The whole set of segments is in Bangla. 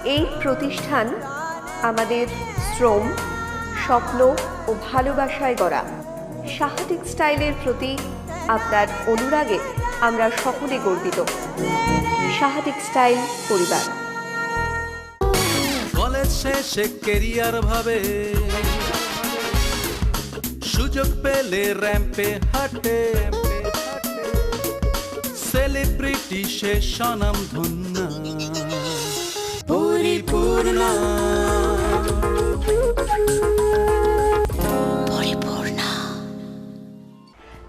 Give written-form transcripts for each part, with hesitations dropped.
এই প্রতিষ্ঠান আমাদের শ্রম, স্বপ্ন ও ভালোবাসায় গড়া। সাহা টেক্সটাইলের প্রতি আপনার অনুরাগে আমরা সকলে গর্বিত। সাহা টেক্সটাইল পরিবার। কলেজ শেষে কেরিয়ার ভাবে, সুযোগ পেলে র্যাম্পে হাঁটে, সেলিব্রিটি সে স্বনাম ধন্য পরিপূর্ণ।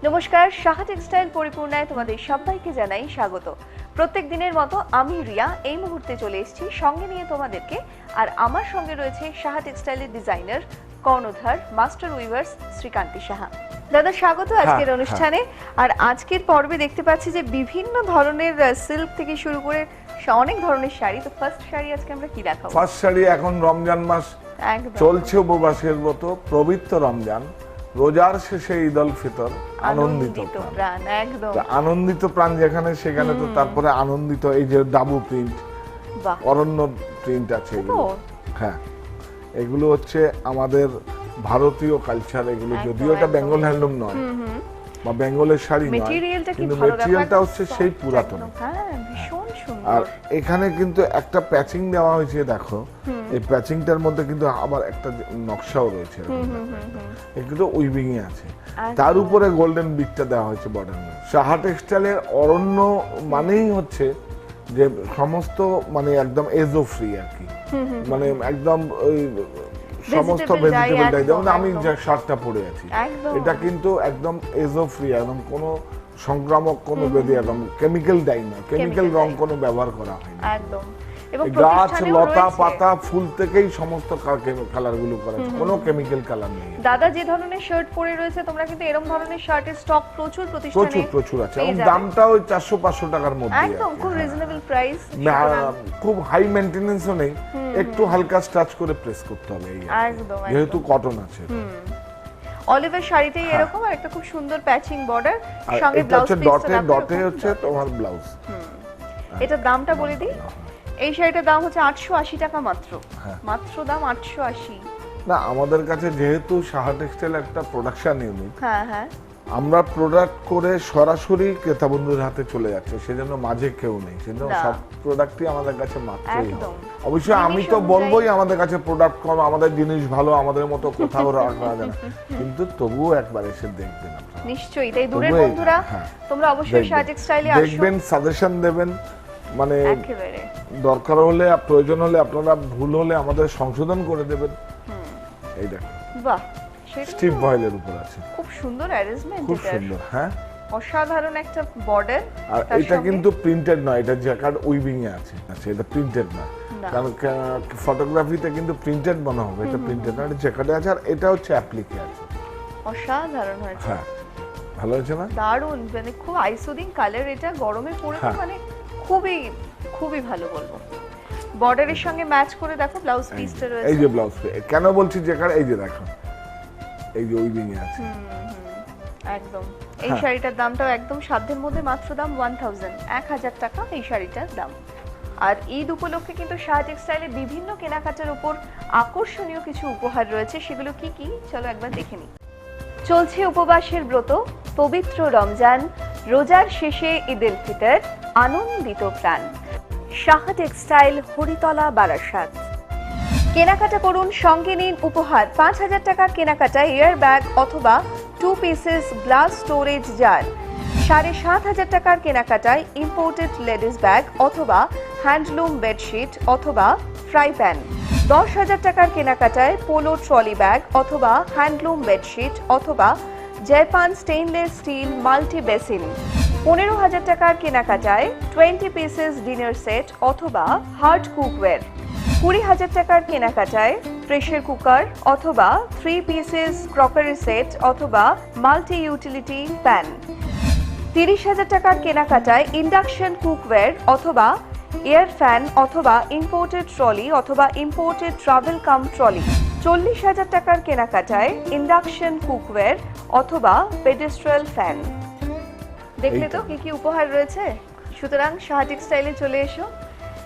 নমস্কার, সাহা টেক্সটাইল পরিপূর্ণায় তোমাদের সবাইকে জানাই স্বাগত। প্রত্যেক দিনের মতো আমি রিয়া এই মুহূর্তে চলে এসেছি সঙ্গে নিয়ে তোমাদেরকে। আর আমার সঙ্গে রয়েছে সাহা টেক্সটাইলের ডিজাইনার, কর্ণধার, মাস্টার উইভার্স শ্রীকান্তি সাহা। দাদা স্বাগত আজকের অনুষ্ঠানে। আর আজকের পর্বে দেখতে পাচ্ছি যে বিভিন্ন ধরনের সিল্ক থেকে শুরু করে অনেক ধরনের শাড়ি। তো ফার্স্ট শাড়ি আজকে আমরা কি দেখাবো? ফার্স্ট শাড়ি, এখন রমজান মাস চলছে, উপবাসের মতো পবিত্র রমজান, রোজার শেষে ঈদ উল ফিতর, আনন্দিত প্রাণ। একদম আনন্দিত প্রাণ যেখানে সেখানে তো তারপরে আনন্দিত। এই যে ডাবু প্রিন্ট, অরণ্য প্রিন্ট আছে, হ্যাঁ এগুলো হচ্ছে আমাদের ভারতীয় কালচার। এগুলো যদিও এটা বেঙ্গল হ্যান্ডলুম নয় বা বেঙ্গলের শাড়ি নয়, কিন্তু মেটেরিয়ালটা হচ্ছে সেই পুরাতন। আর এখানে কিন্তু একটা প্যাচিং দেওয়া হয়েছে, দেখো এই প্যাচিংটার মধ্যে কিন্তু আবার একটা নকশাও রয়েছে, এগুলো উইভিং এ আছে, তার উপরে গোল্ডেন বিটটা দেওয়া হয়েছে বর্ডার। সাহা টেক্সটাইলের অরণ্য মানেই হচ্ছে যে সমস্ত মানে একদম এজো ফ্রি আর কি, মানে একদম ওই সমস্ত ভেজিটেবল ডাই। যেমন আমি যে শার্টটা পরে আছি এটা কিন্তু একদম এজো ফ্রি, একদম কোনো সংক্রামক কোনো ব্যাধি, একদম কেমিক্যাল ডাই না, কেমিক্যাল রং কোনো ব্যবহার করা হয়নি একদম। এবং গাছ, লতা, পাতা, ফুল থেকেই সমস্ত কালার গুলো করা, কোনো কেমিক্যাল কালার নেই। দাদা যে ধরনের শার্ট পরে রয়েছে, তোমরা কিন্তু এরকম ধরনের শার্টের স্টক প্রচুর প্রতিষ্ঠানে প্রচুর আছে, এবং দামটা ওই 400-500 টাকার মধ্যে, একদম খুব রিজনেবল প্রাইস, খুব হাই মেইনটেনেন্সও নেই, একটু হালকা স্টাচ করে প্রেস করতে হবে এই একদম, যেহেতু কটন আছে। অলিভের শাড়িতেই এরকম আর একটা খুব সুন্দর প্যাচিং বর্ডার, সঙ্গে ব্লাউজ পিসটা ডটে হচ্ছে তোমার ব্লাউজ। এটার দামটা বলে দিই। এই শাড়িটার দাম হচ্ছে 880 টাকা মাত্র, মাত্র দাম 880। না, আমাদের কাছে যেহেতু সাহা টেক্সটাইল একটা প্রোডাকশন ইউনিট, হ্যাঁ আমরা প্রোডাক্ট করে সরাসরি ক্রেতা বন্ধুর হাতে চলে যাচ্ছে, সেজন্য মাঝে কেউ নেই, সেজন্য সব প্রোডাক্টই আমাদের কাছে মাত্রই হবে। অবশ্যই আমি তো বলবোই আমাদের কাছে প্রোডাক্ট কম, আমাদের জিনিস ভালো, আমাদের মতো কোথাও রাখা যায় না, কিন্তু তবুও একবার এসে দেখবেন আপনারা নিশ্চয়ই। তাই দূরের বন্ধুরা তোমরা অবশ্যই সাহা টেক্সটাইলে আসো, দেখবেন, সাজেশন দেবেন, মানে একেবারে দরকার হলে, প্রয়োজন হলে, আপনারা ভুল হলে আমাদের সংশোধন করে দেবেন। এই দেখো, বাহ, স্টিপ ভয়েলের উপর আছে, খুব সুন্দর অ্যারেঞ্জমেন্ট, খুব সুন্দর, হ্যাঁ অসাধারণ একটা বর্ডার। আর এটা কিন্তু প্রিন্টেড নয়, এটা জ্যাকার্ড উইভিং এ আছে। আচ্ছা, এটা প্রিন্টেড না, কারণ ফটোগ্রাফিতে কিন্তু প্রিন্টেড মনে হবে, এটা প্রিন্টেড না, এটা জ্যাকার্ডে আছে, আর এটা হচ্ছে অ্যাপ্লিকে আছে। অসাধারণ হয়েছে, হ্যাঁ ভালো হয়েছে না? দারুণ, মানে খুব আইসোদিং কালার, এটা গরমে পরে মানে খুবই খুবই ভালো বলবো। বর্ডারের সঙ্গে ম্যাচ করে দেখো ব্লাউজ পিসটা রয়েছে, এই যে ব্লাউজ পিস, কেন বলছি জ্যাকার্ড, এই যে দেখো এই যে উইভিং এ আছে একদম। এই শাড়িটার দামটাও একদম সাধ্যের মধ্যে, মাত্র দাম 1000 টাকা এই শাড়িটার দাম। আর ঈদ উপলক্ষে কিন্তু সাহা টেক্সটাইলে বিভিন্ন কেনাকাটার উপর আকর্ষণীয় কিছু উপহার রয়েছে, সেগুলো কি কি চলো একবার দেখে নিই। চলছে উপবাসের ব্রত, পবিত্র রমজান, রোজার শেষে ঈদ উল ফিতর, আনন্দিত প্রাণ। সাহা টেক্সটাইল, হরিতলা, বারাসাত। কেনাকাটা করুন, সঙ্গে নিন উপহার। 5000 টাকার কেনাকাটায় এয়ার ব্যাগ অথবা 2 পিসেস গ্লাস স্টোরেজ জার। 7500 টাকার কেনাকাটায় ইম্পোর্টেড লেডিস ব্যাগ অথবা হ্যান্ডলুম বেডশিট অথবা ফ্রাই প্যান। 10000 টাকার কেনাকাটায় পোলো ট্রলি ব্যাগ অথবা হ্যান্ডলুম বেডশিট অথবা Japan stainless steel multi basin. 15000 টাকার কেনাকাটায় 20 পিসেস ডিনার সেট অথবা হার্ড কুকওয়্যার। 20000 টাকার কেনাকাটায় প্রেসার কুকার অথবা 3 পিসেস ক্রকারি সেট অথবা মাল্টি ইউটিলিটি প্যান। 30000 টাকার কেনাকাটায় ইন্ডাকশন কুকওয়্যার অথবা এয়ার ফ্যান অথবা ইম্পোর্টেড ট্রলি অথবা ইম্পোর্টেড ট্রাভেল কাম ট্রলি। 40000 টাকার কেনাকাটায় ইন্ডাকশন কুকওয়্যার অথবা পেডেস্ট্রিয়াল ফ্যান। দেখলে তো কি কি উপহার রয়েছে। সুতরাং সাহা টেক্সটাইলে চলে এসো,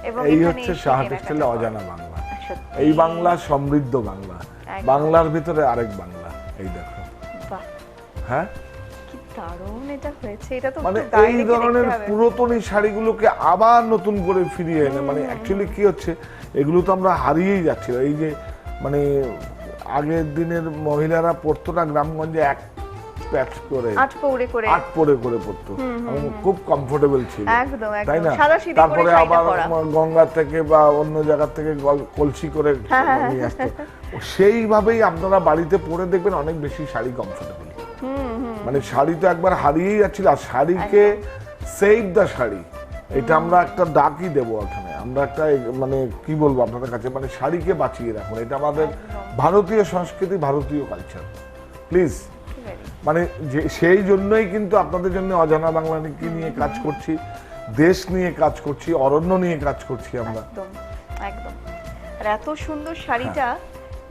এবং এই এখানে হচ্ছে এসে সাহা কেনাকাটা টেক্সটাইলে করা। অজানা বাংলা। সত্যি। এই বাংলা সমৃদ্ধ বাংলা, একদম। বাংলার ভিতরে আরেক বাংলা। এই দেখো, বাহ, হ্যাঁ, কি দারুণ এটা হয়েছে। এটা তো মানে একটু গায়ে এই রেখে ধরনের দেখতে হবে। পুরাতন এই শাড়িগুলোকে আবার নতুন করে ফিরিয়ে এনে, মানে অ্যাকচুয়ালি কি হচ্ছে, এগুলো তো আমরা হারিয়েই যাচ্ছি। এই যে মানে আগের দিনের মহিলারা পরতো না গ্রামগঞ্জে এক প্যাচ করে, আট পৌড়ে করে, আট পরে করে পরতো, এবং খুব কমফোর্টেবল ছিল, একদম তাই একদম না? সাদা সিধে করে তারপরে শাড়িটা আবার পরা। গঙ্গা থেকে বা অন্য জায়গা থেকে কলসি করে নিয়ে আসতো। সেইভাবেই আপনারা বাড়িতে পরে দেখবেন অনেক বেশি শাড়ি কমফোর্টেবল। মানে শাড়ি তো একবার হারিয়েই যাচ্ছিল। আর শাড়িকে সেভ দ্য শাড়ি, এটা আমরা একটা ডাকই দেবো এখানে, আমরা একটা মানে কি বলবো আপনাদের কাছে, মানে শাড়িকে বাঁচিয়ে রাখুন। এটা আমাদের ভারতীয় সংস্কৃতি, ভারতীয় কালচার, প্লিজ। মানে সেই জন্যই কিন্তু আপনাদের জন্য অজানা বাংলাকে নিয়ে কাজ করছি, দেশ নিয়ে কাজ করছি, অরণ্য নিয়ে কাজ করছি আমরা। একদম একদম। আর এত সুন্দর শাড়িটা,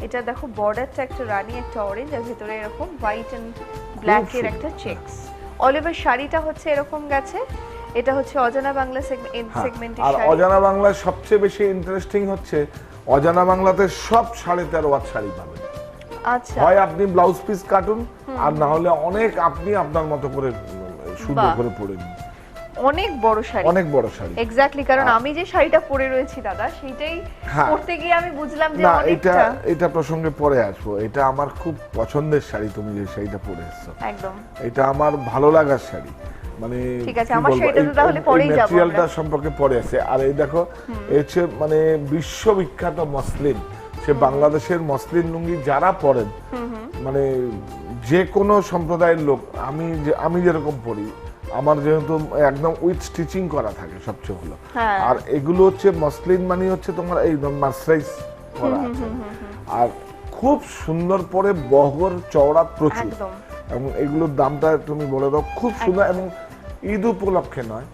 এটা দেখো বর্ডারটা একটা রানী, একটা অরেঞ্জ, আর ভেতরে এরকম হোয়াইট এন্ড ব্ল্যাক এর সুন্দর। একটা চেকস। অল ওভার শাড়িটা হচ্ছে এরকম গেছে। এটা হচ্ছে অজানা বাংলা সেগমেন্টের আর শাড়ি। অজানা বাংলার সবচেয়ে বেশি ইন্টারেস্টিং হচ্ছে অজানা বাংলাতে সব 13.5 ওয়াট শাড়ি পাবেন। আচ্ছা, হয় আপনি ব্লাউজ পিস কাটুন, আর না হলে অনেক আপনি আপনার মতো করে সুন্দর বাহ। করে পরে নিন। অনেক বড় শাড়ি, অনেক বড় শাড়ি। এক্স্যাক্টলি। কারণ আমি যে শাড়িটা পরে রয়েছি দাদা, সেইটাই হ্যাঁ। পরতে গিয়ে আমি বুঝলাম যে না, অনেকটা। এটা প্রসঙ্গে পরে আসবো। এটা আমার খুব পছন্দের শাড়ি, তুমি যে শাড়িটা পরে এসছো, একদম এটা আমার ভালো লাগার শাড়ি। মানে ঠিক আছে, কি আমার বলবো, শাড়িটা তো তাহলে পরেই যাবো ম্যাটেরিয়ালটা আমরা। সম্পর্কে পরে আছে। আর এই দেখো, এই হচ্ছে মানে বিশ্ববিখ্যাত মসলিন। সে বাংলাদেশের মসলিন লুঙ্গি যারা পরেন, মানে যে কোনো সম্প্রদায়ের লোক, আমি যেরকম পরি, আমার যেহেতু একদম উইথ স্টিচিং করা থাকে সবচেয়ে ভালো। হ্যাঁ। আর এগুলো হচ্ছে মসলিন, মানে হচ্ছে তোমার এই মার্সারাইজ করা আছে, আর খুব সুন্দর পরে বহর চওড়া প্রচুর, একদম। এবং এগুলোর দামটা তুমি বলে দাও, খুব সুন্দর। এবং ঈদ উপলক্ষে নয়,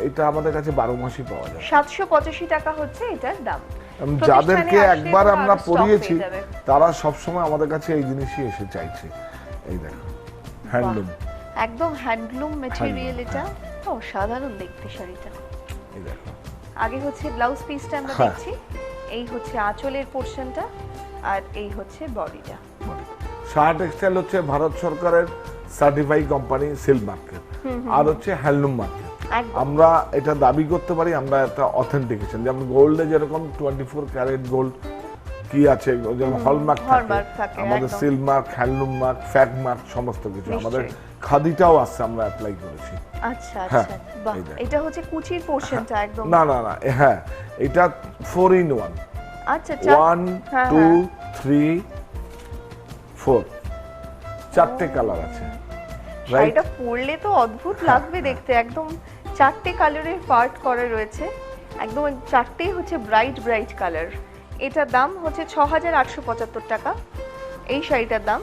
এটা আমাদের কাছে 12 মাসই পাওয়া যায়। 785 টাকা হচ্ছে এটার দাম। এবং প্রতিষ্ঠানে যাদেরকে আসলে একবার তো আমরা আরো stock পরিয়েছি, পেয়ে যাবে। তারা সবসময় আমাদের কাছে এই জিনিসই এসে চাইছে। এই দেখো, হ্যান্ডলুম, একদম হ্যান্ডলুম ম্যাটেরিয়াল। এটা হ্যান্ডলুম, অসাধারণ দেখতে শাড়িটা। এই দেখো। আগে হচ্ছে ব্লাউজ পিসটা আমরা হ্যাঁ। দেখছি, এই হচ্ছে আঁচলের পোরশনটা, আর এই হচ্ছে বডিটা। সাহা টেক্সটাইল হচ্ছে ভারত সরকারের সার্টিফাই কোম্পানি, সিল মার্কেট, আর হচ্ছে হ্যান্ডলুম মার্কেট। একদম। আমরা এটা দাবি করতে পারি, আমরা একটা অথেন্টিকেশন, যেমন গোল্ডে যেরকম 24 ক্যারেট গোল্ড কি আছে, যেমন হলমার্ক হলমার্ক থাকে, থাকে, আমাদের একদম। সিল মার্ক, হ্যান্ডলুম মার্ক, ফ্যাগ মার্ক, সমস্ত কিছু। আমাদের খাদিটাও আছে, আমরা অ্যাপ্লাই করেছি। আচ্ছা হ্যাঁ, আচ্ছা, বাহ। এই দেখো। এটা হচ্ছে কুচির পোরশনটা একদম। না, হ্যাঁ, এটা 4 in 1, আচ্ছা, 1 হ্যাঁ, 2 হ্যাঁ। 3 4, 4টে কালার আছে, রাইট? শাড়িটা পরলে তো অদ্ভুত লাগবে দেখতে। একদম 4টে কালারের পার্ট করা রয়েছে, একদম 4টেই হচ্ছে ব্রাইট ব্রাইট কালার। এটার দাম হচ্ছে 6875 টাকা এই শাড়িটার দাম।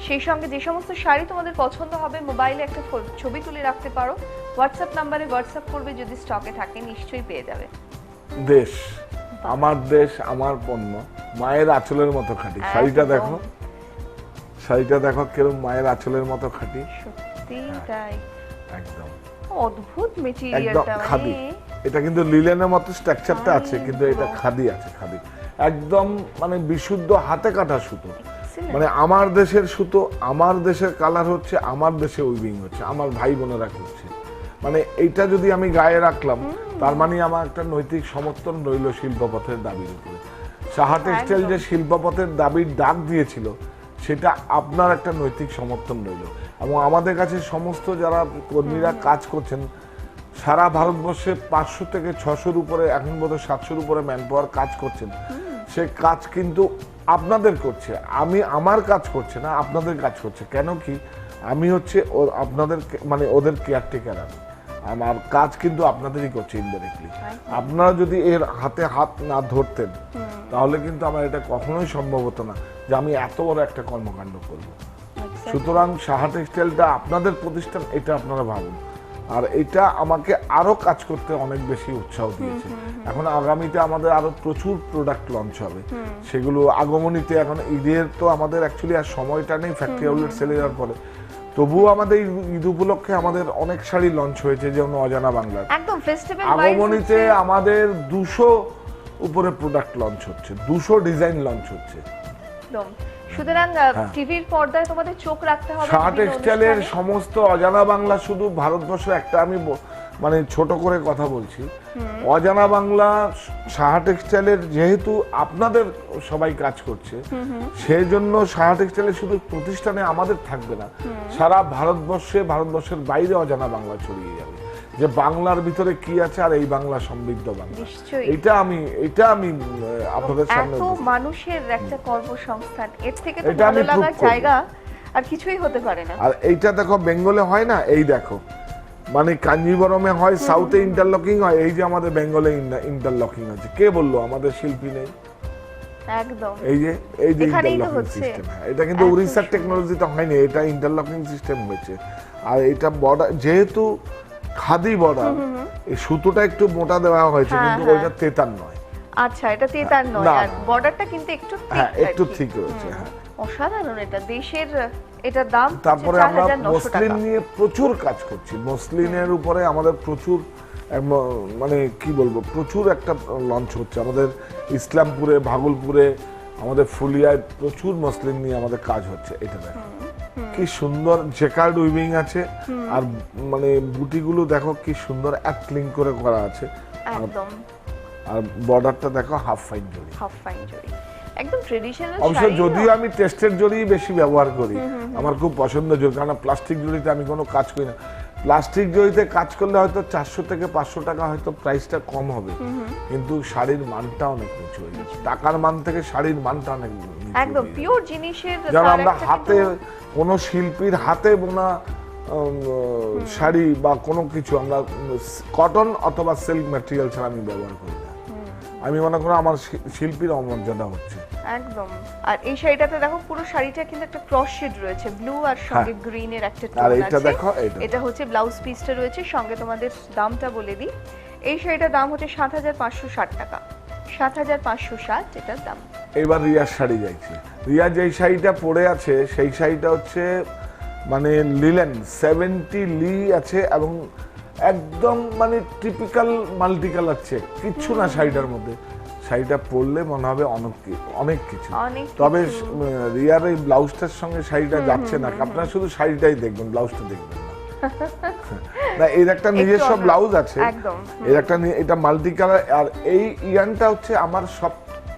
সেই সঙ্গে যে সমস্ত শাড়ি তোমাদের পছন্দ হবে, মোবাইলে একটা ছবি তুলে রাখতে পারো, হোয়াটসঅ্যাপ নাম্বারে হোয়াটসঅ্যাপ করবে, যদি স্টকে থাকে নিশ্চয়ই পেয়ে যাবে। দেশ, আমার দেশ, আমার পণ্য, মায়ের আঁচলের মতো খাঁটি। শাড়িটা একদম। দেখো, শাড়িটা দেখো কিরকম মায়ের আঁচলের মতো খাঁটি, সত্যি তাই, একদম অদ্ভুত একদম মেটেরিয়ালটা। খাদি। এটা কিন্তু লিলেনের মতো স্ট্রাকচারটা আছে, কিন্তু এটা খাদি আছে, খাদি একদম, মানে বিশুদ্ধ হাতে কাটা সুতো। মানে আমার দেশের সুতো, আমার দেশের কালার হচ্ছে, আমার দেশে উইভিং হচ্ছে, আমার ভাই বোনেরা করছে। মানে এইটা যদি আমি গায়ে রাখলাম, তার মানে আমার একটা নৈতিক সমর্থন রইল শিল্পপথের দাবির উপরে। সাহা টেক্সটাইল যে শিল্পপথের দাবির ডাক দিয়েছিল, সেটা আপনার একটা নৈতিক সমর্থন রইল। এবং আমাদের কাছে সমস্ত যারা কর্মীরা কাজ করছেন, সারা ভারতবর্ষে 500 থেকে 600-র উপরে, এখন বোধহয় 700-র উপরে ম্যান পাওয়ার কাজ করছেন। সে কাজ কিন্তু আপনাদের করছে, আমি আমার কাজ করছে না, আপনাদের কাজ করছে। কেন কি, আমি হচ্ছে আপনাদের মানে ওদের কেয়ারটেকার। আমার কাজ কিন্তু আপনাদেরই করছে ইনডাইরেক্টলি। আপনারা যদি এর হাতে হাত না ধরতেন, তাহলে কিন্তু আমার এটা কখনোই সম্ভব হতো না যে আমি এত বড় একটা কর্মকাণ্ড করব। সুতরাং সাহা টেক্সটাইলটা আপনাদের প্রতিষ্ঠান, এটা আপনারা ভাবুন। আর এটা আমাকে আরো কাজ করতে অনেক বেশি উৎসাহ দিয়েছে। এখন আগামীতে আমাদের আরো প্রচুর প্রোডাক্ট লঞ্চ হবে, সেগুলো আগমনীতে। এখন ঈদের তো আমাদের অ্যাকচুয়ালি আর সময়টা নেই, ফ্যাক্টরি আউটলেট সেলে যাওয়ার পরে তবুও আমাদের ঈদ উপলক্ষে আমাদের অনেক শাড়ি লঞ্চ হয়েছে, যেমন অজানা বাংলার একদম ফেস্টিভ্যাল আগমনীতে আমাদের 200 উপরে প্রোডাক্ট লঞ্চ হচ্ছে, 200 ডিজাইন লঞ্চ হচ্ছে। একদম। সুতরাং টিভির পর্দায় তোমাদের চোখ রাখতে হবে সাহা বিভিন্ন টেক্সটাইলের অনুষ্ঠানে। সমস্ত অজানা বাংলা শুধু ভারতবর্ষ একটা আমি মানে ছোট করে কথা বলছি, অজানা বাংলা সাহা টেক্সটাইলের যেহেতু আপনাদের সবাই কাজ করছে, সেই জন্য সাহা টেক্সটাইলের শুধু প্রতিষ্ঠানে আমাদের থাকবে না, সারা ভারতবর্ষের বাইরে অজানা বাংলা ছড়িয়ে যাবে, যে বাংলার ভিতরে কি আছে আর এই বাংলা সমৃদ্ধ বাংলা। নিশ্চয়ই। এটা আমি আপনাদের সামনে এত মানুষের একটা কর্মসংস্থান, এর থেকে তো এটা আমি ভালো লাগার prove করব। জায়গা আর কিছুই হতে পারে না। আর এইটা দেখো বেঙ্গলে হয় না, এই দেখো মানে কাঞ্জিবরমে হয়, সাউথে ইন্টারলকিং হয়, এই যে আমাদের বেঙ্গলে ইন্টারলকিং আছে, কে বললো আমাদের শিল্পী নেই? একদম। এই যে এখানেই তো ইন্টারলকিং হচ্ছে। সিস্টেম, এটা কিন্তু এত উড়িষ্যার সুন্দর। টেকনোলজিতে হয়নি, এটা ইন্টারলকিং সিস্টেম হয়েছে। আর এটা বর্ডার যেহেতু খাদি বর্ডার, এই সুতোটা একটু মোটা দেওয়া হয়েছে, হ্যাঁ, কিন্তু হ্যাঁ। ওইটা তেতার নয়। আচ্ছা, এটা তেতার নয়, না, আর না। বর্ডারটা কিন্তু একটু thick হ্যাঁ, একটু আর কি। ঠিক রয়েছে। হ্যাঁ, অসাধারণ এটা, দেশের এটার দাম তারপরে হচ্ছে আমরা 4,900 মসলিন টাকা। নিয়ে প্রচুর কাজ করছি, মসলিনের উপরে আমাদের প্রচুর মানে কি বলবো, প্রচুর একটা লঞ্চ হচ্ছে আমাদের ইসলামপুরে, ভাগলপুরে, আমাদের ফুলিয়ায় প্রচুর মসলিন নিয়ে আমাদের কাজ হচ্ছে। এটা দেখো কি সুন্দর জেকার্ড উইভিং আছে, আর মানে বুটিগুলো দেখো কি সুন্দর অ্যাক্লিং করে করা আছে, একদম আর বর্ডারটা দেখো হাফ ফাইন জড়ি। হাফ ফাইন জরি, একদম ট্রেডিশনাল অবশ্য শাড়ি। যদিও আমি টেস্টের জড়ি বেশি ব্যবহার করি, আমার খুব পছন্দের জড়ি, কারণ প্লাস্টিক জড়িতে আমি কোনো কাজ করি না। প্লাস্টিক জড়িতে কাজ করলে হয়তো 400 থেকে 500 টাকা হয়তো প্রাইসটা কম হবে, কিন্তু শাড়ির মানটা অনেক নিচু হয়ে যাচ্ছে, টাকার মান থেকে শাড়ির মানটা অনেক নিচু একদম হয়ে যাচ্ছে। পিওর জিনিসের যেমন তার আমরা একটা হাতে কিন্তু- কোনো শিল্পীর হাতে বোনা শাড়ি বা কোনো কিছু আমরা কটন অথবা সিল্ক ম্যাটেরিয়াল ছাড়া আমি ব্যবহার করি না। আমি মনে করি আমার শিল্পীর অমর্যাদা হচ্ছে। একদম। আর এই শাড়িটাতে দেখো পুরো শাড়িটা কিন্তু একটা ক্রস শেড রয়েছে, ব্লু আর সঙ্গে গ্রিনের একটা টোন আর আছে। এটা দেখো, এটা হচ্ছে ব্লাউজ পিসটা রয়েছে, সঙ্গে তোমাদের দামটা বলে দিই। এই শাড়িটার দাম হচ্ছে 7,560 টাকা, 7,560 এটার দাম। এবার রিয়ার শাড়ি যাইছে। রিয়া যেই শাড়িটা পরে আছে সেই শাড়িটা হচ্ছে মানে লিলেন 70 লি আছে, এবং একদম মানে টিপিক্যাল মাল্টি কালার চেক, কিচ্ছু না শাড়িটার মধ্যে। শাড়িটা পরলে মনে হবে অনেক কিছু। অনেক তবে কিছু। রিয়ার এই ব্লাউজটার সঙ্গে শাড়িটা যাচ্ছে না, আপনারা শুধু শাড়িটাই দেখবেন, ব্লাউজটা দেখবেন না। না, এর একটা নিজস্ব অন্য- ব্লাউজ আছে, একদম। এর একটা এটা মাল্টি কালার। আর এই ইয়ানটা হচ্ছে আমার সব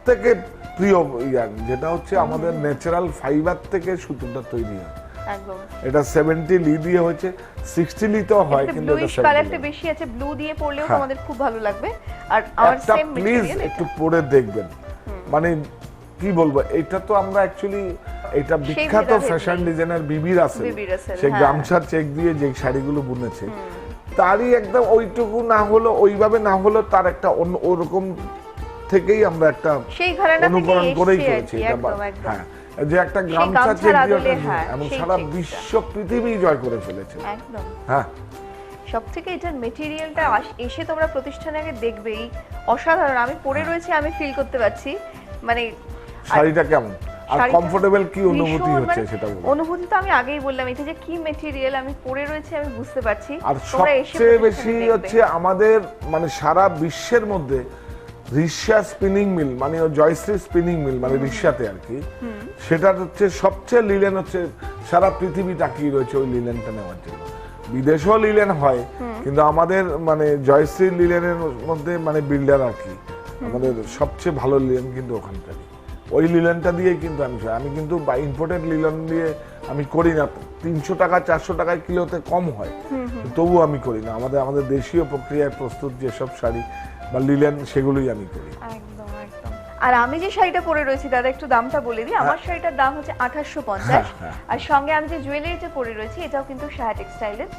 থেকে প্রিয় ইয়ান, যেটা হচ্ছে আমাদের ন্যাচারাল ফাইবার থেকে সুতোটা তৈরি হয়। একদম। এটা 70 লি দিয়ে হয়েছে, 60 লি তো হয়, কিন্তু এটা ব্লুইশ 70 কালারটা লি। বেশি আছে, ব্লু দিয়ে পরলেও হ্যাঁ। তোমাদের খুব ভালো লাগবে। আর আমার একটা সেম প্লিজ ম্যাটেরিয়াল একটু পরে দেখবেন, মানে কি বলবো, এটা তো আমরা অ্যাকচুয়ালি এটা বিখ্যাত ভেদাভেদ ফ্যাশন নেই। ডিজাইনার বিবি রাসেল, বিবি রাসেল, সে হ্যাঁ। গামছার চেক দিয়ে যে শাড়িগুলো বুনেছে, তারই একদম ওইটুকু না হলো, ওইভাবে না হলো, তার একটা অন্য ওরকম থেকেই আমরা একটা সেই ঘরানা থেকেই অনুকরণ করেই এসছে আর করেছি কি, এটা। একদম, একদম। হ্যাঁ, যে একটা সেই গামছা গামছার চেক দিয়ে আদলে, ওটা হ্যাঁ, এবং সেই সারা চেকটা। বিশ্ব পৃথিবী জয় করে ফেলেছে। একদম। হ্যাঁ, সব থেকে এটার মেটেরিয়ালটা এসে তোমরা প্রতিষ্ঠানে আগে দেখবেই, অসাধারণ। আমি পরে রয়েছে, আমি ফিল করতে পারছি, মানে শাড়িটা কেমন আর শাড়িটা কমফোর্টেবল কি অনুভূতি ভীষণ, হচ্ছে মানে সেটা বলো। অনুভূতি তো আমি আগেই বললাম, এটা যে কি মেটেরিয়াল আমি পরে রয়েছে আমি বুঝতে পারছি। আর তোমরা এসে সবচেয়ে বেশি প্রতিষ্ঠানে দেখবে। হচ্ছে আমাদের মানে সারা বিশ্বের মধ্যে রিশা স্পিনিং মিল, মানে জয়শ্রী স্পিনিং মিল, মানে রিশাতে আর কি, সেটা হচ্ছে সবচেয়ে লিলেন হচ্ছে সারা পৃথিবী তাকিয়ে রয়েছে ওই লিলেনটা নেওয়ার জন্য। বিদেশেও লিলেন হয়, কিন্তু আমাদের মানে জয়শ্রী লিলেনের মধ্যে মানে বিল্ডার আর কি, আমাদের সবচেয়ে ভালো লিলেন কিন্তু ওখানকার। ওই লিলেনটা দিয়েই কিন্তু আমি কিন্তু ইম্পোর্টেড লিলেন দিয়ে আমি করি না। 300 টাকা 400 টাকায় কিলোতে কম হয়, তবুও আমি করি না। আমাদের দেশীয় প্রক্রিয়ায় প্রস্তুত যেসব শাড়ি বা লিলেন, সেগুলোই আমি করি। একদম একদম। আর আমি যে শাড়িটা পরে রয়েছি দাদা, একটু দামটা বলে দিই। আমার শাড়িটার দাম হচ্ছে 2850, হ্যাঁ। আর সঙ্গে আমি যে জুয়েলারিটা পরে রয়েছি এটাও কিন্তু সাহা টেক্সটাইলের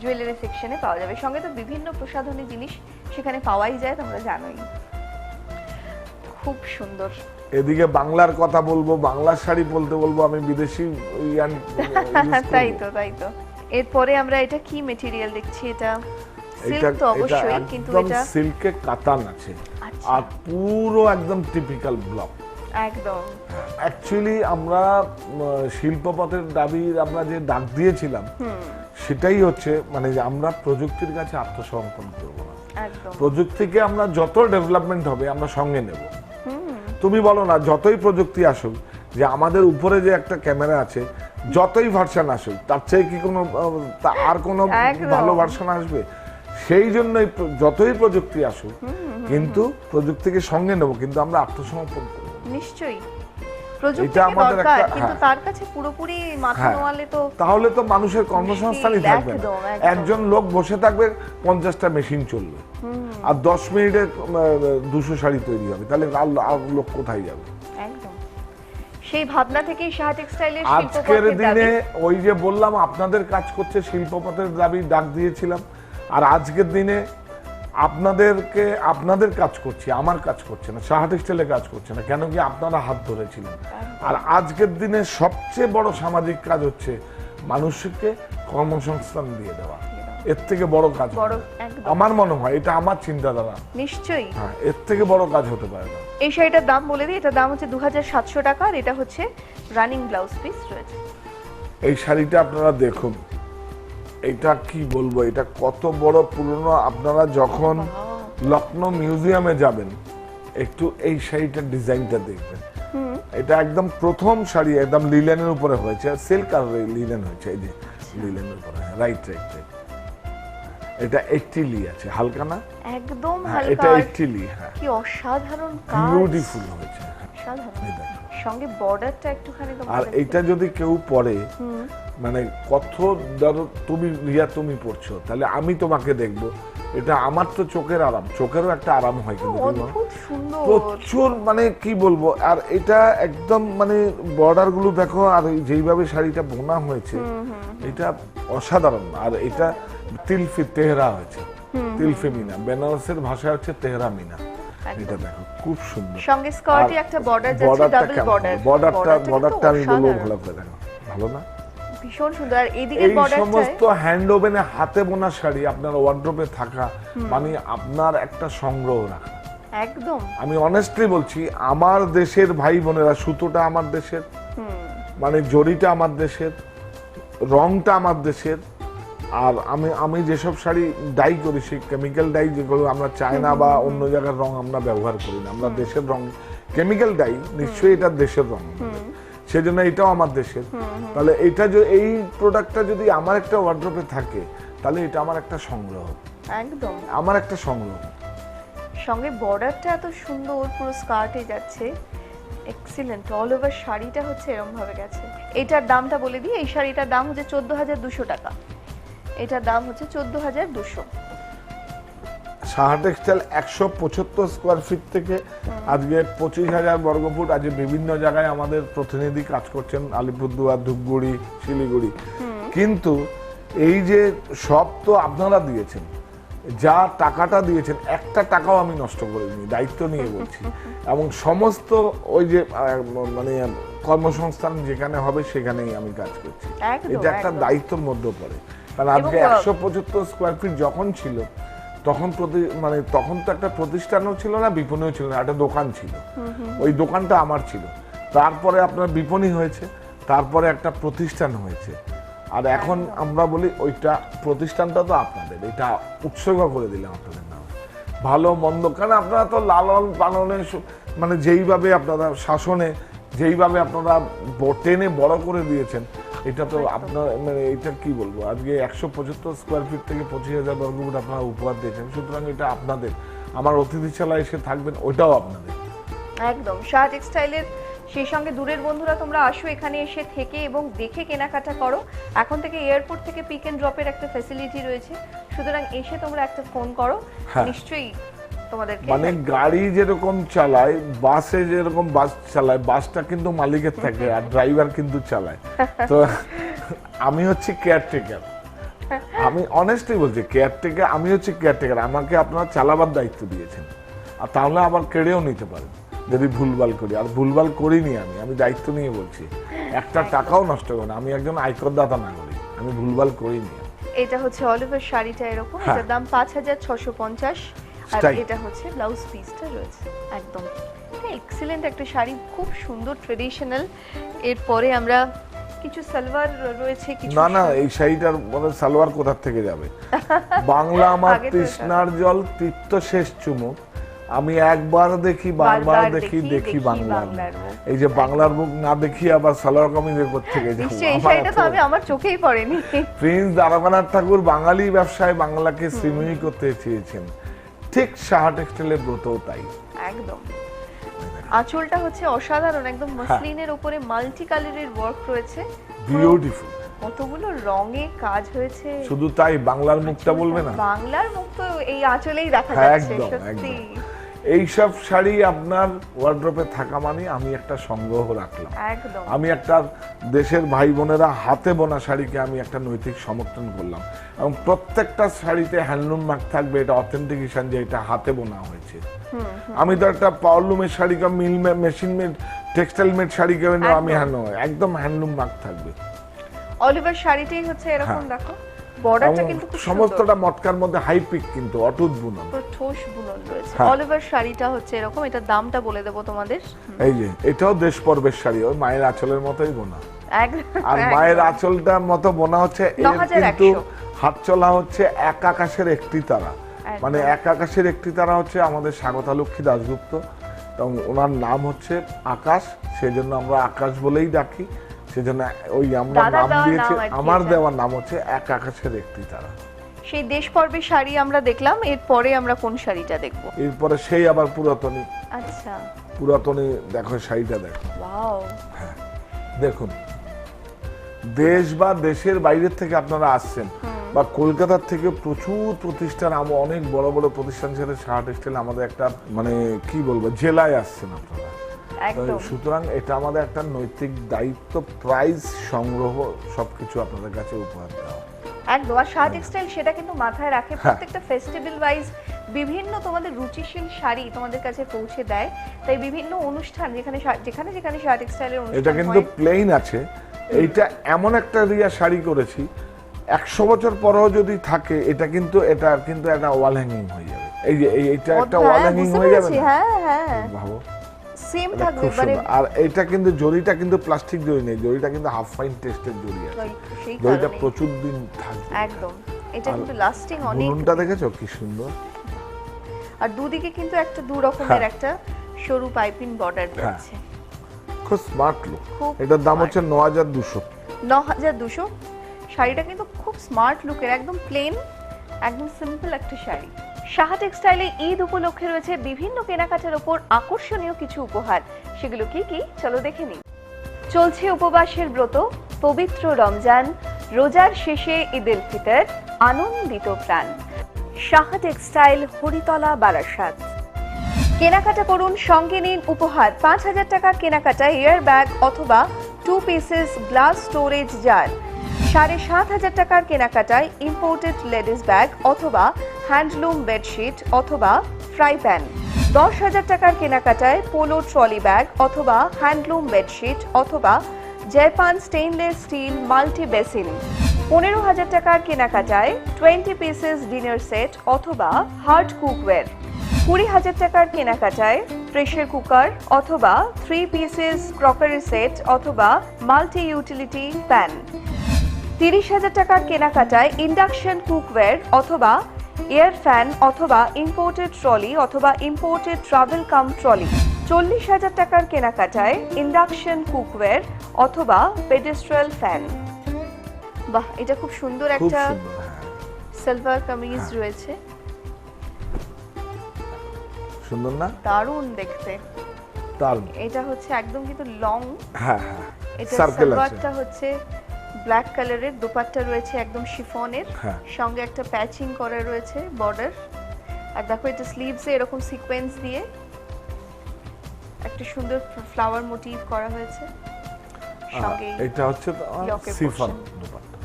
জুয়েলারি সেকশনে পাওয়া যাবে। সঙ্গে তো বিভিন্ন প্রসাধনী জিনিস সেখানে পাওয়াই যায়, তোমরা জানোই। খুব সুন্দর। এদিকে বাংলার কথা বলবো, বাংলার শাড়ি বলতে বলবো, আমি বিদেশি ইয়ান তাই তো, তাই তো। এরপরে আমরা এটা কি মেটেরিয়াল দেখছি, এটা সিল্ক তো অবশ্যই, কিন্তু এটা সিল্কে কাতান আছে, আচ্ছা। আর পুরো একদম টিপিক্যাল ব্লক। একদম অ্যাকচুয়ালি আমরা শিল্পপথের দাবির আমরা যে ডাক দিয়েছিলাম সেটাই হচ্ছে মানে যে আমরা প্রযুক্তির কাছে আত্মসমর্পণ করব না। একদম প্রযুক্তিকে আমরা যত ডেভেলপমেন্ট হবে আমরা সঙ্গে নেব। তুমি বলো না যতই প্রযুক্তি আসুক, যে আমাদের উপরে যে একটা ক্যামেরা আছে যতই ভার্সন আসুক তার চেয়ে কি কোনো আর কোনো একদম। ভালো ভার্সন আসবে? সেই জন্যই যতই প্রযুক্তি আসুক কিন্তু প্রযুক্তিকে সঙ্গে নেব, কিন্তু আমরা আত্মসমর্পণ করব। নিশ্চয়ই প্রযুক্তি এটা আমাদের দরকার, একটা- কিন্তু হ্যাঁ। তার কাছে পুরোপুরি মাথা হ্যাঁ। নোয়ালে তো তাহলে তো মানুষের কর্মসংস্থানই মুশকিল, থাকবে না। একদম, একদম। একজন লোক বসে থাকবে, 50টা মেশিন চলবে, আর 10 মিনিটে 200 শাড়ি তৈরি হবে, তাহলে আর লোক কোথায় যাবে? একদম সেই ভাবনা থেকেই সাহা টেক্সটাইলের আজকের শিল্পপথের দিনে দাবি। ওই যে বললাম আপনাদের কাজ করছে শিল্পপথের দাবি ডাক দিয়েছিলাম, আর আজকের দিনে আপনাদেরকে আপনাদের কাজ করছি, আমার কাজ করছে না, সাহা টেক্সটাইলের কাজ করছে না, কেন কি আপনারা হাত ধরেছিলেন। আর আজকের দিনে সবচেয়ে বড় সামাজিক কাজ হচ্ছে মানুষকে কর্মসংস্থান দিয়ে দেওয়া। এর থেকে বড় কাজ বড়, হবে না। একদম। আমার মনে হয় এটা আমার চিন্তাধারা। নিশ্চয়ই হ্যাঁ, এর থেকে বড় কাজ হতে পারে না। এই শাড়িটার দাম বলে দিই, এটার দাম হচ্ছে 2700 টাকা, আর এটা হচ্ছে রানিং ব্লাউজ পিস রয়েছে। এই শাড়িটা আপনারা দেখুন, এটা কি বলবো, এটা কত বড় পুরনো। আপনারা যখন লখনৌ মিউজিয়ামে যাবেন একটু এই শাড়িটার ডিজাইনটা দেখবেন। এটা একদম প্রথম শাড়ি, একদম লিলেনের উপরে হয়েছে, সিল্ক আর লিলেন হয়েছে, এই যে লিলেনের উপরে, রাইট রাইট রাইট। এটা 80 লি আছে, হালকা না? একদম হ্যাঁ, হালকা, এটা আর 80 লি। হ্যাঁ, কি অসাধারণ কাজ, বিউটিফুল হয়েছে। হ্যাঁ, অসাধারণ। এই দেখো। সঙ্গে বর্ডারটা একটুখানি আর তোমাদের এটা যদি কেউ পরে, মানে কত ধরো তুমি রিয়া তুমি পড়ছো, তাহলে আমি তোমাকে দেখবো, এটা আমার তো চোখের আরাম, চোখেরও একটা আরাম হয় কিন্তু অদ্ভুত সুন্দর। প্রচুর, মানে কি বলবো। আর এটা একদম মানে বর্ডার গুলো দেখো, আর যেইভাবে শাড়িটা বোনা হয়েছে এটা অসাধারণ। আর এটা তিলফি তেহরা হয়েছে, তিলফি মিনা, বেনারসের ভাষা হচ্ছে তেহরা মিনা। এটা দেখো খুব সুন্দর। সঙ্গে স্কার্টে একটা বর্ডার যাচ্ছে, বর্ডারটা ডাবল কেমন? বর্ডার। বর্ডারটা আমি বলবো ভালো করে দেখো, ভালো না? ভীষণ সুন্দর। আর এইদিকে এই বর্ডারটা সমস্ত হ্যান্ড ওভেনে হাতে বোনা শাড়ি আপনার ওয়ার্ড্রোবে থাকা মানে আপনার একটা সংগ্রহ রাখা। একদম আমি অনেস্টলি বলছি, আমার দেশের ভাই বোনেরা, সুতোটা আমার দেশের, মানে জরিটা আমার দেশের, রংটা আমার দেশের। আর আমি যেসব শাড়ি ডাই করি সেই কেমিক্যাল ডাই, যেগুলো আমরা চায়না বা অন্য জায়গার রং আমরা ব্যবহার করি না, আমরা দেশের রং কেমিক্যাল ডাই, নিশ্চয়ই এটা দেশের রং, সেজন্য এটাও আমার দেশের। তাহলে এটা এই প্রোডাক্টটা যদি আমার একটা ওয়ার্ড্রোবে থাকে তাহলে এটা আমার একটা সংগ্রহ, একদম। আমার একটা সংগ্রহ। সঙ্গে বর্ডারটা এত সুন্দর, পুরো স্কার্টে যাচ্ছে, এক্সিলেন্ট। অল ওভার শাড়িটা হচ্ছে এরকম ভাবে গেছে। এটার দামটা বলে দিই, এই শাড়িটার দাম হচ্ছে 14,200 টাকা। এটার দাম হচ্ছে 14,200। সাহা টেক্সটাইল 175 স্কোয়ার ফিট থেকে আজকে 25,000 বর্গফুট, আজকে বিভিন্ন জায়গায় আমাদের প্রতিনিধি কাজ করছেন, আলিপুরদুয়ার, ধূপগুড়ি, শিলিগুড়ি। কিন্তু এই যে সব তো আপনারা দিয়েছেন, যা টাকাটা দিয়েছেন একটা টাকাও আমি নষ্ট করিনি, দায়িত্ব নিয়ে বলছি। এবং সমস্ত ওই যে মানে কর্মসংস্থান যেখানে হবে সেখানেই আমি কাজ করছি। একদম, এটা একটা একদম। দায়িত্বের মধ্যে পড়ে। কারণ আজকে এবং 175 স্কোয়ার ফিট যখন ছিল তখন মানে তখন তো একটা প্রতিষ্ঠানও ছিল না, বিপণীও ছিল না, একটা দোকান ছিল। ওই দোকানটা আমার ছিল, তারপরে আপনার বিপণী হয়েছে, তারপরে একটা প্রতিষ্ঠান হয়েছে। আর এখন আমরা বলি ওইটা প্রতিষ্ঠানটা তো আপনাদের, এটা উৎসর্গ করে দিলাম আপনাদের নামে। ভালো মন্দ, কারণ আপনারা তো লালন পালনে মানে যেইভাবে আপনারা শাসনে যেইভাবে আপনারা টেনে বড় করে দিয়েছেন, এটা তো আপনার মানে এটা কি বলবো, আজকে 175 স্কোয়ার ফিট থেকে 25,000 বর্গফুট আপনারা উপহার দিয়েছেন, সুতরাং এটা আপনাদের। আমার অতিথিশালায় এসে থাকবেন, ওইটাও আপনাদের। একদম সাহা টেক্সটাইলের। সেই সঙ্গে দূরের বন্ধুরা তোমরা আসো, এখানে এসে থেকে এবং দেখে কেনাকাটা করো। এখন থেকে এয়ারপোর্ট থেকে পিক এন্ড ড্রপের একটা ফ্যাসিলিটি রয়েছে, সুতরাং এসে তোমরা একটা ফোন করো, হ্যাঁ। নিশ্চয়ই তোমাদেরকে মানে গাড়ি যেরকম চালায়, বাসে যেরকম বাস চালায়, বাসটা কিন্তু মালিকের থাকে আর ড্রাইভার কিন্তু চালায়। তো আমি হচ্ছি কেয়ারটেকার, আমি অনেস্টলি বলছি কেয়ারটেকার, আমি হচ্ছি কেয়ারটেকার। আমাকে আপনারা চালাবার দায়িত্ব দিয়েছেন, আর তাহলে আবার কেড়েও নিতে পারেন যদি ভুলভাল করি। আর ভুলভাল করিনি, আমি দায়িত্ব নিয়ে বলছি, একটা টাকাও নষ্ট করি না, আমি একজন আয়করদাতা নাগরিক, আমি ভুলভাল করিনি। এটা হচ্ছে অল ওভার শাড়িটা এরকম, হ্যাঁ। এটার দাম 5,650। আর Style। এটা হচ্ছে ব্লাউজ পিসটা রয়েছে একদম। এক্সিলেন্ট একটা শাড়ি, খুব সুন্দর ট্রেডিশনাল। এরপরে আমরা কিছু সালোয়ার রয়েছে, কিছু না না, এই শাড়িটার মানে সালোয়ার কোথা থেকে যাবে? বাংলা আমার আগে তো এটা। তৃষ্ণার জল, তৃপ্ত শেষ চুমুক, আমি একবার দেখি বারবার বারবার দেখি, দেখি, দেখি দেখি বাংলার বাংলার মুখ। মুখ। এই যে বাংলার মুখ না দেখি আবার সালোয়ার কামিজের থেকে যাবো? নিশ্চয়ই এই শাড়িটা তো আমি আমার চোখেই পড়েনি। প্রিন্স দ্বারকানাথ ঠাকুর বাঙালি ব্যবসায় বাংলাকে শ্রীময়ী করতে চেয়েছেন, ঠিক সাহা টেক্সটাইলের ব্রতও তাই। একদম। আঁচলটা হচ্ছে অসাধারণ, একদম মসলিনের উপরে মাল্টি কালারের ওয়ার্ক রয়েছে, বিউটিফুল। কতগুলো রঙে কাজ হয়েছে। শুধু তাই, বাংলার মুখটা বলবে না? বাংলার মুখ তো এই আঁচলেই দেখা হ্যাঁ, যাচ্ছে, একদম, সত্যি। একদম। এইসব শাড়ি আপনার ওয়ার্ড্রপে থাকা মানে আমি একটা সংগ্রহ রাখলাম। একদম। আমি একটা দেশের ভাই বোনেরা হাতে বোনা শাড়িকে আমি একটা নৈতিক সমর্থন করলাম, এবং প্রত্যেকটা শাড়িতে হ্যান্ডলুম মার্ক থাকবে, এটা অথেন্টিকেশন যে এটা হাতে বোনা হয়েছে। আমি তো একটা পাওয়ারলুমের শাড়িকে mill machine made textile made sari কেউ না, আমি হ্যান্ডলুম একদম হ্যান্ডলুম মার্ক থাকবে। অলিভার শাড়িটাই হচ্ছে এরকম, হ্যাঁ। দেখো বর্ডারটা এবং কিন্তু খুব সমস্তটা মটকার মধ্যে হাই পিক, কিন্তু অটুট বুনন। সুন্দর, ঠোস বুনন রয়েছে। হ্যাঁ। অলিভার শাড়িটা হচ্ছে এরকম, এটার দামটা বলে দেবো তোমাদের। এই যে এটাও দেশ পর্বের শাড়ি, ওই মায়ের আঁচলের মতোই বোনা। একদম। আর মায়ের আঁচলটার মতো বোনা হচ্ছে, এর 9100 কিন্তু হাত চলা হচ্ছে এক আকাশের একটি তারা। একদম। মানে এক আকাশের একটি তারা হচ্ছে আমাদের স্বাগতা লক্ষ্মী দাশগুপ্ত, এবং ওনার নাম হচ্ছে আকাশ, সেজন্য আমরা আকাশ বলেই ডাকি। সেজন্য ওই আমরা দাদার নাম দেওয়া দিয়েছে, নাম আর কি আমার এটা। দেওয়ার নাম হচ্ছে এক আকাশের একটি তারা। সেই দেশ পর্বের শাড়ি আমরা দেখলাম, এরপরে আমরা কোন শাড়িটা দেখবো? এরপরে সেই আবার পুরাতনী। আচ্ছা, পুরাতনী দেখো, শাড়িটা দেখো, ওয়াও। দেখুন। দেশ বা দেশের বাইরের থেকে আপনারা আসছেন, বা কলকাতার থেকে প্রচুর প্রতিষ্ঠান, অনেক বড় বড় প্রতিষ্ঠান ছেড়ে সাহা টেক্সটাইল আমাদের একটা মানে কি বলবো জেলায় আসছেন আপনারা। একদম। সুতরাং এটা আমাদের একটা নৈতিক দায়িত্ব, প্রাইজ সংগ্রহ সবকিছু আপনাদের কাছে উপহার দেওয়া। একদম। আর সাহা টেক্সটাইল সেটা কিন্তু মাথায় রাখে, প্রত্যেকটা ফেস্টিভ্যাল ওয়াইজ বিভিন্ন তোমাদের রুচিশীল শাড়ি তোমাদের কাছে পৌঁছে দেয়। তাই বিভিন্ন অনুষ্ঠান যেখানে যেখানে যেখানে সাহা টেক্সটাইলের এটা অনুষ্ঠান কিন্তু হয়, প্লেন আছে, এইটা এমন একটা রিয়া শাড়ি করেছি, 100 বছর পরেও যদি থাকে এটা কিন্তু একটা ওয়াল হ্যাঙ্গিং হয়ে যাবে। এই যে এইটা একটা ওয়াল হ্যাঙ্গিং বুঝতে হয়ে যাবে পেরেছি, না? হ্যাঁ হ্যাঁ, ভাবো, সেম এটা থাকবে। খুব মানে সুন্দর। আর এটা কিন্তু জরিটা কিন্তু প্লাস্টিক জরি নেই, জরিটা কিন্তু হাফ ফাইন টেস্টের জরি আছে। সেই জরিটা কারণে প্রচুর দিন থাকবে। একদম, এটা আর কিন্তু লাস্টিং অনেক। বুননটা দেখেছো কি সুন্দর? আর দুদিকে কিন্তু একটা দু রকমের একটা সরু পাইপিং বর্ডার যাচ্ছে। খুব স্মার্ট লুক। খুব এটার দাম smart। হচ্ছে 9200। 9200। শাড়িটা কিন্তু খুব স্মার্ট লুকের, একদম প্লেন, একদম সিম্পল একটা শাড়ি। সাহা টেক্সটাইলে ঈদ উপলক্ষে রয়েছে বিভিন্ন কেনাকাটার উপর আকর্ষণীয় কিছু উপহার। সেগুলো কি কি চলো দেখে নিই। চলছে উপবাসের ব্রত, পবিত্র রমজান, রোজার শেষে ঈদ উল ফিতর, আনন্দিত প্রাণ। সাহা টেক্সটাইল, হরিতলা, বারাসাত। কেনাকাটা করুন, সঙ্গে নিন উপহার। 5000 টাকার কেনাকাটা এয়ার ব্যাগ অথবা 2 পিসেস গ্লাস স্টোরেজ জার। 7500 টাকার কেনাকাটায় ইম্পোর্টেড লেডিস ব্যাগ অথবা হ্যান্ডলুম বেডশিট অথবা ফ্রাই প্যান। 10000 টাকার কেনাকাটায় পোলো ট্রলি ব্যাগ অথবা হ্যান্ডলুম বেডশিট অথবা Japan stainless steel multi basin. 15000 টাকার কেনাকাটায় 20 পিসেস ডিনার সেট অথবা হার্ড কুকওয়্যার। 20000 টাকার কেনাকাটায় প্রেসার কুকার অথবা 3 পিসেস ক্রকারি সেট অথবা মাল্টি ইউটিলিটি প্যান। 30000 টাকার কেনাকাটায় ইন্ডাকশন কুকওয়্যার অথবা এয়ার ফ্যান অথবা ইম্পোর্টেড ট্রলি অথবা ইম্পোর্টেড ট্রাভেল কাম ট্রলি। 40000 টাকার কেনাকাটায় ইন্ডাকশন কুকওয়্যার অথবা পেডেস্ট্রিয়াল ফ্যান। বাহ, এটা খুব সুন্দর খুব একটা সুন্দর। হ্যাঁ, সিলভার কামিজ রয়েছে, সুন্দর না? দারুণ দেখতে। দারুণ। এটা হচ্ছে একদম কিন্তু লং, হ্যাঁ হ্যাঁ, এটা সার্কেল আছে। সালোয়ারটা হচ্ছে ব্ল্যাক কালারের, দোপাট্টা রয়েছে একদম শিফনের, হ্যাঁ। সঙ্গে একটা প্যাচিং করা রয়েছে বর্ডার। আর দেখো এটা স্লিভসে এরকম সিকোয়েন্স দিয়ে একটা সুন্দর ফ্লাওয়ার মোটিভ করা হয়েছে, সঙ্গে এটা হচ্ছে লকের সিফন portion। দুপাট্টা।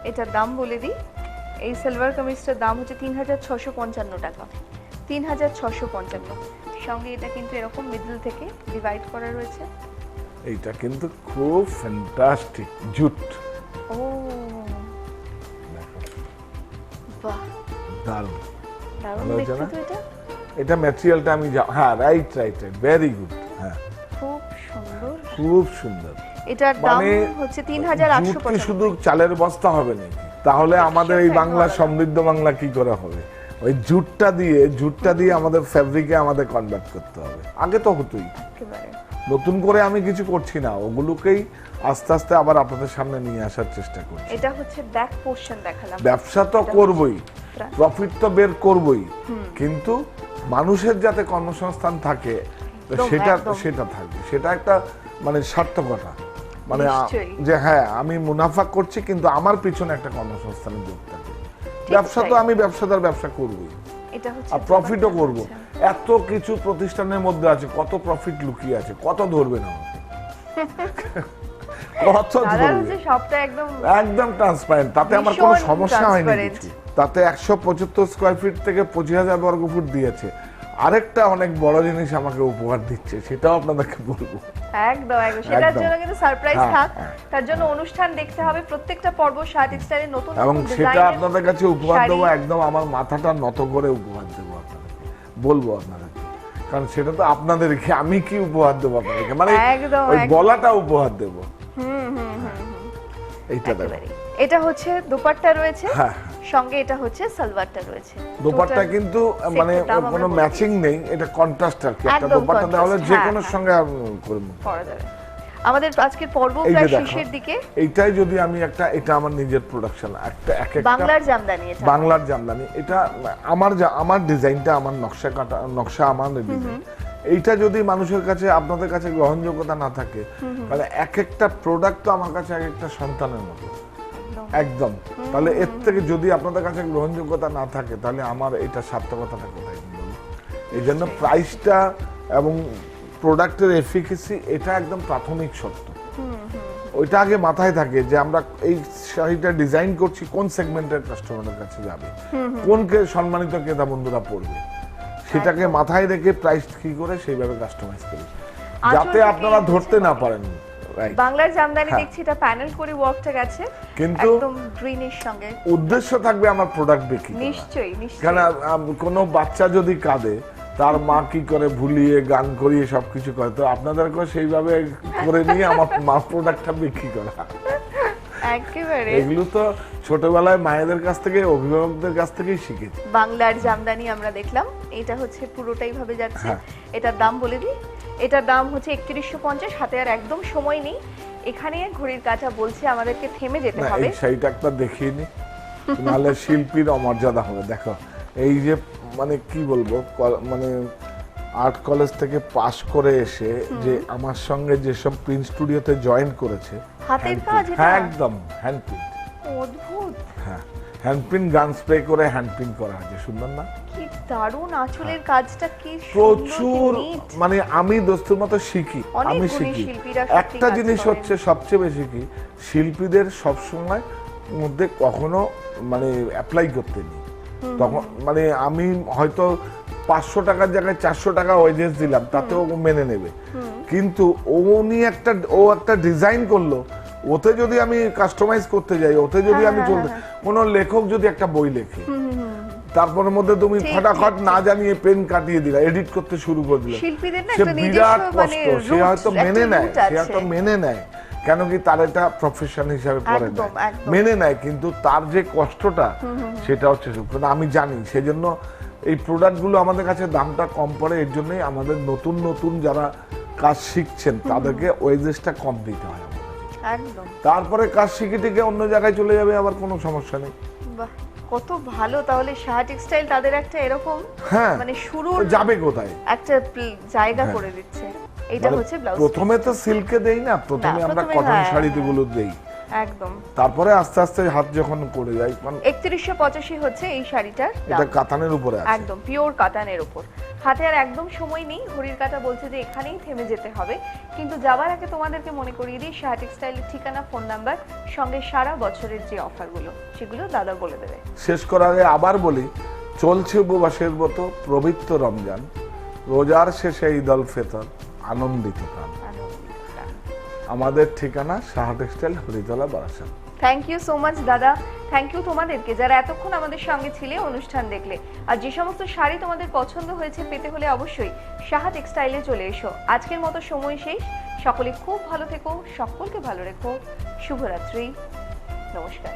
এটার দাম বলে দিই, এই সিলভার কামিজটার দাম হচ্ছে 3655 টাকা। 3655। সঙ্গে এটা কিন্তু এরকম মিডল থেকে ডিভাইড করা রয়েছে। এইটা কিন্তু খুব ফ্যান্টাস্টিক জুট। ও বাহ, দারুণ। দারুণ ভালো হয়েছে দেখতে না? তো এটা। এটা ম্যাটেরিয়ালটা আমি হ্যাঁ রাইট ভেরি গুড। হ্যাঁ খুব সুন্দর। খুব সুন্দর। এটার দাম মানে হচ্ছে জুট কি 3895। শুধু চালের বস্তা হবে নাকি? তাহলে আমাদের এই বাংলা সমৃদ্ধ বাংলা কি করে হবে? ওই জুটটা দিয়ে আমাদের ফ্যাব্রিকে আমাদের কনভার্ট করতে হবে। আগে তো হতোই, একেবারে নতুন করে আমি কিছু করছি না, ওগুলোকেই আস্তে আস্তে আবার আপনাদের সামনে নিয়ে আসার চেষ্টা করছি। এটা হচ্ছে ব্যাক পোরশন দেখালাম। ব্যবসা তো করবই, প্রফিট তো বের করবই, কিন্তু মানুষের যাতে কর্মসংস্থান থাকে সেটা থাকবে, সেটা একটা মানে সার্থকতা, মানে যে হ্যাঁ আমি মুনাফা করছি কিন্তু আমার পিছনে একটা কর্মসংস্থানের যোগ থাকে। ব্যবসা তো আমি ব্যবসাদার, ব্যবসা করবই, এটা হচ্ছে আর প্রফিটও করব। এত কিছু প্রতিষ্ঠানের মধ্যে আছে, কত প্রফিট লুকিয়ে আছে, কত ধরবে না কত ধরবে? সবটা একদম একদম ট্রান্সপারেন্ট, তাতে আমার কোনো সমস্যা হয়নি কিছু। তাতে 175 স্কয়ার ফিট থেকে 25,000 বর্গ ফুট দিয়েছে। আরেকটা অনেক বড় জিনিস আমাকে উপহার দিচ্ছে, সেটাও আপনাদেরকে বলবো। একদম সেটার জন্য কিন্তু সারপ্রাইজ থাক, তার জন্য অনুষ্ঠান দেখতে হবে প্রত্যেকটা পর্ব শাহ টেক্সটাইলের নতুন এবং সেটা আপনাদের কাছে উপহার দেবো, একদম আমার মাথাটা নত করে উপহার দেবো আপনাদেরকে, বলবো আপনাদেরকে, কারণ সেটা তো আপনাদেরকে, আমি কি উপহার দেবো আপনাদেরকে, মানে ওই বলাটা উপহার দেবো। এইটা দেখো, এটা হচ্ছে দোপাট্টা রয়েছে, হ্যাঁ সঙ্গে এটা হচ্ছে সালোয়ারটা রয়েছে। দোপাট্টা কিন্তু মানে কোনো ম্যাচিং নেই, এটা কন্ট্রাস্ট আর কি। একটা দোপাট্টা দেওয়া হলে যে কোনো সঙ্গে করে পরা যাবে। আমাদের আজকের পর্ব প্রায় শেষের দিকে। এইটাই যদি আমি এটা আমার নিজের প্রোডাকশন, একটা বাংলার জামদানি, এটা বাংলার জামদানি, এটা আমার ডিজাইনটা, আমার নকশা আমার ডিজাইন। এইটা যদি মানুষের কাছে, আপনাদের কাছে গ্রহণযোগ্যতা না থাকে, তাহলে এক একটা প্রোডাক্ট তো আমার কাছে এক একটা সন্তানের মতো একদম। তাহলে এর থেকে যদি আপনাদের কাছে গ্রহণযোগ্যতা না থাকে, তাহলে আমার এটা সার্থকতাটা কোথায়? এই জন্য প্রাইসটা এবং প্রোডাক্টের এফিকেসি এটা একদম প্রাথমিক শর্ত। ওইটা আগে মাথায় থাকে যে আমরা এই শাড়িটা ডিজাইন করছি কোন সেগমেন্টের কাস্টমারের কাছে যাবে, কোন সম্মানিত ক্রেতা বন্ধুরা পড়বে, সেটাকে মাথায় রেখে প্রাইস কি করে সেইভাবে কাস্টমাইজ করি, যাতে আপনারা ধরতে না পারেন। বাংলার জামদানি দেখছি এটা প্যানেল করে ওয়ার্কটা গেছে, কিন্তু একদম গ্রিনের সঙ্গে উদ্দেশ্য থাকবে আমার প্রোডাক্ট বিক্রি। নিশ্চয়ই। কারণ কোনো বাচ্চা যদি কাঁদে, তার মা কি করে ভুলিয়ে গান করিয়ে সবকিছু করে, তো আপনাদেরকে সেইভাবে করে নিয়ে আমার মা প্রোডাক্টটা বিক্রি করা, একেবারে এগুলো তো ছোটবেলায় মায়েদের কাছ থেকে, অভিভাবকদের কাছ থেকেই শিখেছি। বাংলার জামদানি আমরা দেখলাম, এটা হচ্ছে পুরোটাই ভাবে যাচ্ছে। এটার দাম বলে দিই, এটার দাম হচ্ছে 3150। হাতে আর একদম সময় নেই, এখানে ঘড়ির কাঁটা বলছে আমাদেরকে থেমে যেতে হবে। এই শাড়িটা একটা দেখিয়ে নি, নাহলে শিল্পীর অমর্যাদা হবে। দেখো এই যে মানে কি বলবো, মানে আর্ট কলেজ থেকে পাশ করে এসে যে আমার সঙ্গে যেসব প্রিন্ট স্টুডিওতে জয়েন করেছে, হাতের কাজ, হ্যাঁ একদম হ্যান্ড প্রিন্ট, অদ্ভুত। হ্যাঁ হ্যান্ড প্রিন্ট, গান স্প্রে করে হ্যান্ড প্রিন্ট করা আছে, সুন্দর না? কি দারুণ আঁচলের কাজটা, কি প্রচুর। মানে আমি দোস্তের মতো শিখি, আমি শিখি। একটা জিনিস হচ্ছে সবচেয়ে বেশি কি, শিল্পীদের সবসময় মধ্যে কখনো মানে অ্যাপ্লাই করতে নেই। তখন মানে আমি হয়তো 500 টাকার জায়গায় 400 টাকা ওয়েজেস দিলাম, তাতেও মেনে নেবে, কিন্তু ও একটা ডিজাইন করলো, ওতে যদি আমি কাস্টমাইজ করতে যাই, ওতে যদি আমি চলতে, কোনো লেখক যদি একটা বই লেখে, তারপরের মধ্যে তুমি ফটাফট না জানিয়ে পেন কাটিয়ে দিলা, এডিট করতে শুরু করে দিলা, সে বিরাট কষ্ট। সে হয়তো মেনে নেয়, কেন কি তার এটা প্রফেশন হিসাবে পড়ে মেনে নেয়, কিন্তু তার যে কষ্টটা সেটা হচ্ছে, আমি জানি। সেজন্য এই প্রোডাক্টগুলো আমাদের কাছে দামটা কম পড়ে, এর জন্যই আমাদের নতুন নতুন যারা কাজ শিখছেন তাদেরকে ওয়েজেসটা কম দিতে হয়। একদম। তারপরে কাজ শিখে টিকে অন্য জায়গায় চলে যাবে, আবার কোনো সমস্যা নেই। বাহ, কত ভালো। তাহলে শাহ টেক্সটাইল তাদের একটা এরকম মানে শুরু যাবে কোথায় একটা জায়গা করে দিচ্ছে। এটা হচ্ছে ব্লাউজ। প্রথমে তো সিল্কে দেই না, প্রথমে আমরা কটন শাড়িগুলো দেই, একদম। তারপরে আস্তে আস্তে হাত যখন করে যায়। 3185 হচ্ছে এই শাড়িটার দাম। এটা কাতানের উপরে আছে, একদম পিওর কাতানের উপর। হাতে আর একদম সময় নেই, ঘড়ির কাঁটা বলছে যে এখানেই থেমে যেতে হবে, কিন্তু যাওয়ার আগে তোমাদেরকে মনে করিয়ে দিই শাহ টেক্সটাইলের ঠিকানা, ফোন নাম্বার, সঙ্গে সারা বছরের যে অফারগুলো সেগুলো দাদা বলে দেবে। শেষ করার আগে আবার বলি, চলছে উপবাসের মতো পবিত্র রমজান, রোজার শেষে ঈদ উল ফিতর, আনন্দিত প্রাণ। আমাদের ঠিকানা Shah textile, Haritala, Barasat. Thank you so much দাদা, থ্যাংক ইউ তোমাদেরকে যারা এতক্ষণ আমাদের সঙ্গে ছিলে, অনুষ্ঠান দেখলে। আর যে সমস্ত শাড়ি তোমাদের পছন্দ হয়েছে পেতে হলে অবশ্যই সাহা টেক্সটাইলে চলে এসো। আজকের মতো সময় শেষ, সকলে খুব ভালো থেকো, সকলকে ভালো রেখো, শুভরাত্রি, নমস্কার।